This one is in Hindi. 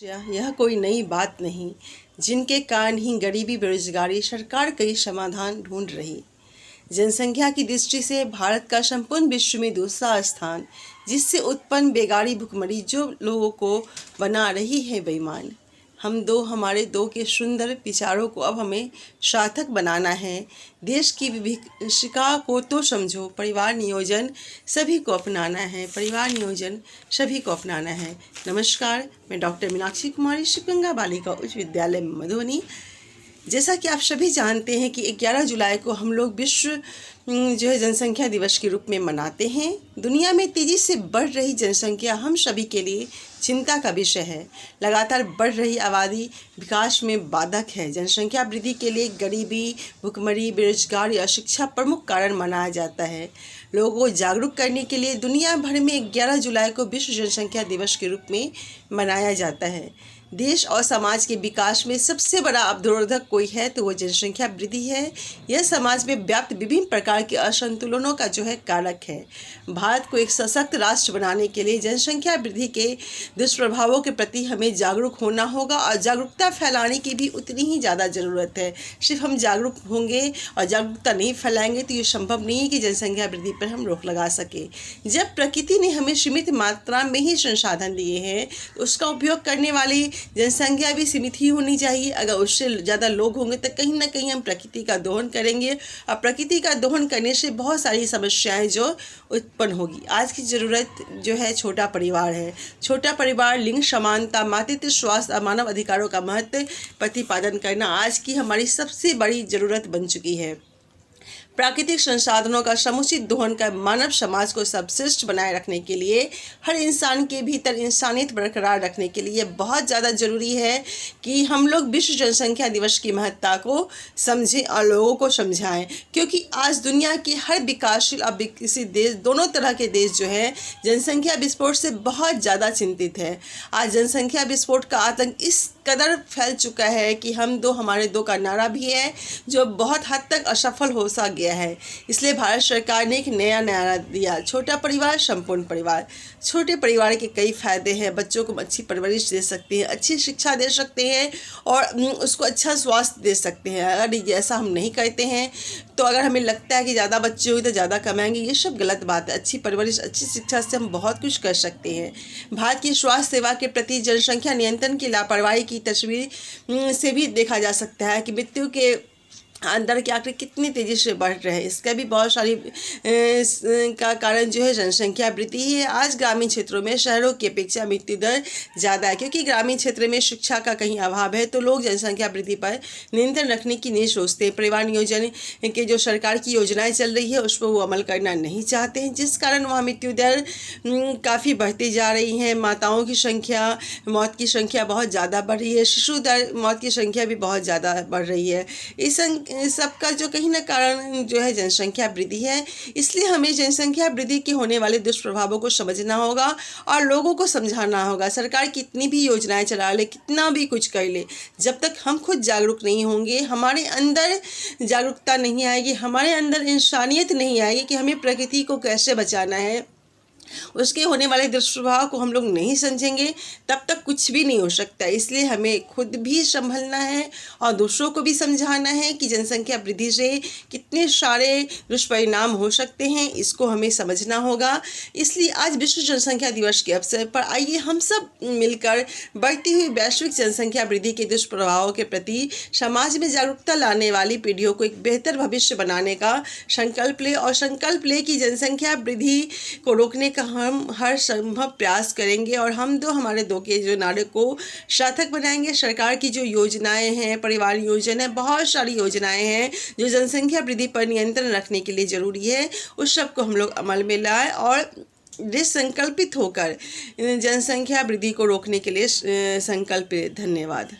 यह कोई नई बात नहीं, जिनके कारण ही गरीबी बेरोजगारी सरकार कई समाधान ढूंढ रही। जनसंख्या की दृष्टि से भारत का संपूर्ण विश्व में दूसरा स्थान, जिससे उत्पन्न बेगारी भुखमरी जो लोगों को बना रही है बेईमान। हमारे दो के सुंदर विचारों को अब हमें सार्थक बनाना है। देश की विभीषिका को तो समझो, परिवार नियोजन सभी को अपनाना है, परिवार नियोजन सभी को अपनाना है। नमस्कार, मैं डॉक्टर मीनाक्षी कुमारी, शिवगंगा बालिका उच्च विद्यालय मधुबनी। जैसा कि आप सभी जानते हैं कि 11 जुलाई को हम लोग विश्व जनसंख्या दिवस के रूप में मनाते हैं। दुनिया में तेज़ी से बढ़ रही जनसंख्या हम सभी के लिए चिंता का विषय है। लगातार बढ़ रही आबादी विकास में बाधक है। जनसंख्या वृद्धि के लिए गरीबी, भुखमरी, बेरोजगारी और शिक्षा प्रमुख कारण माना जाता है। लोगों को जागरूक करने के लिए दुनिया भर में 11 जुलाई को विश्व जनसंख्या दिवस के रूप में मनाया जाता है। देश और समाज के विकास में सबसे बड़ा अवरोधक कोई है तो वो जनसंख्या वृद्धि है। यह समाज में व्याप्त विभिन्न प्रकार के असंतुलनों का कारक है। भारत को एक सशक्त राष्ट्र बनाने के लिए जनसंख्या वृद्धि के दुष्प्रभावों के प्रति हमें जागरूक होना होगा और जागरूकता फैलाने की भी उतनी ही ज़्यादा ज़रूरत है। सिर्फ हम जागरूक होंगे और जागरूकता नहीं फैलाएंगे तो ये संभव नहीं है कि जनसंख्या वृद्धि पर हम रोक लगा सके। जब प्रकृति ने हमें सीमित मात्रा में ही संसाधन दिए हैं तो उसका उपयोग करने वाली जनसंख्या भी सीमित ही होनी चाहिए। अगर उससे ज़्यादा लोग होंगे तो कहीं ना कहीं हम प्रकृति का दोहन करेंगे और प्रकृति का दोहन करने से बहुत सारी समस्याएं जो उत्पन्न होगी। आज की ज़रूरत है छोटा परिवार है। छोटा परिवार, लिंग समानता, मातृत्व, स्वास्थ्य और मानव अधिकारों का महत्व प्रतिपादन करना आज की हमारी सबसे बड़ी ज़रूरत बन चुकी है। प्राकृतिक संसाधनों का समुचित दोहन कर मानव समाज को सर्वश्रेष्ठ बनाए रखने के लिए, हर इंसान के भीतर इंसानियत बरकरार रखने के लिए बहुत ज़्यादा ज़रूरी है कि हम लोग विश्व जनसंख्या दिवस की महत्ता को समझें और लोगों को समझाएं। क्योंकि आज दुनिया के हर विकासशील और विकसित देश, दोनों तरह के देश जनसंख्या विस्फोट से बहुत ज़्यादा चिंतित है। आज जनसंख्या विस्फोट का आतंक इस कदर फैल चुका है कि हम दो हमारे दो का नारा भी है जो बहुत हद तक असफल हो सा गया है। इसलिए भारत सरकार ने एक नया नारा दिया, छोटा परिवार संपूर्ण परिवार। छोटे परिवार के कई फायदे हैं। बच्चों को अच्छी परवरिश दे सकते हैं, अच्छी शिक्षा दे सकते हैं और उसको अच्छा स्वास्थ्य दे सकते हैं। अगर ऐसा हम नहीं करते हैं तो अगर हमें लगता है कि ज़्यादा बच्चे हुए तो ज़्यादा कमाएंगे, ये सब गलत बात है। अच्छी परवरिश, अच्छी शिक्षा से हम बहुत कुछ कर सकते हैं। भारत की स्वास्थ्य सेवा के प्रति जनसंख्या नियंत्रण की लापरवाही की तस्वीर से भी देखा जा सकता है कि मृत्यु के अंदर के आंकड़े कितनी तेज़ी से बढ़ रहे हैं। इसका भी बहुत सारी का कारण जनसंख्या वृद्धि है। आज ग्रामीण क्षेत्रों में शहरों की अपेक्षा मृत्यु दर ज़्यादा है, क्योंकि ग्रामीण क्षेत्र में शिक्षा का कहीं अभाव है तो लोग जनसंख्या वृद्धि पर नियंत्रण रखने की नहीं सोचते हैं। परिवार नियोजन के जो सरकार की योजनाएं चल रही है उस पर वो अमल करना नहीं चाहते हैं, जिस कारण वहाँ मृत्यु दर काफ़ी बढ़ती जा रही है। माताओं की संख्या, मौत की संख्या बहुत ज़्यादा बढ़ रही है। शिशु दर मौत की संख्या भी बहुत ज़्यादा बढ़ रही है। इस सबका कहीं ना कारण जनसंख्या वृद्धि है। इसलिए हमें जनसंख्या वृद्धि के होने वाले दुष्प्रभावों को समझना होगा और लोगों को समझाना होगा। सरकार कितनी भी योजनाएं चला ले, कितना भी कुछ कर ले, जब तक हम खुद जागरूक नहीं होंगे, हमारे अंदर जागरूकता नहीं आएगी, हमारे अंदर इंसानियत नहीं आएगी कि हमें प्रकृति को कैसे बचाना है, उसके होने वाले दुष्प्रभाव को हम लोग नहीं समझेंगे, तब तक कुछ भी नहीं हो सकता। इसलिए हमें खुद भी संभलना है और दूसरों को भी समझाना है कि जनसंख्या वृद्धि से कितने सारे दुष्परिणाम हो सकते हैं, इसको हमें समझना होगा। इसलिए आज विश्व जनसंख्या दिवस के अवसर पर आइए हम सब मिलकर बढ़ती हुई वैश्विक जनसंख्या वृद्धि के दुष्प्रभावों के प्रति समाज में जागरूकता लाने वाली पीढ़ियों को एक बेहतर भविष्य बनाने का संकल्प लें और संकल्प लें कि जनसंख्या वृद्धि को रोकने का हम हर संभव प्रयास करेंगे और हम हमारे दो के नारे को सार्थक बनाएंगे। सरकार की जो योजनाएं हैं, परिवार योजना है, बहुत सारी योजनाएं हैं जो जनसंख्या वृद्धि पर नियंत्रण रखने के लिए ज़रूरी है, उस सब को हम लोग अमल में लाएं और दृढ़ संकल्पित होकर जनसंख्या वृद्धि को रोकने के लिए संकल्प लें। धन्यवाद।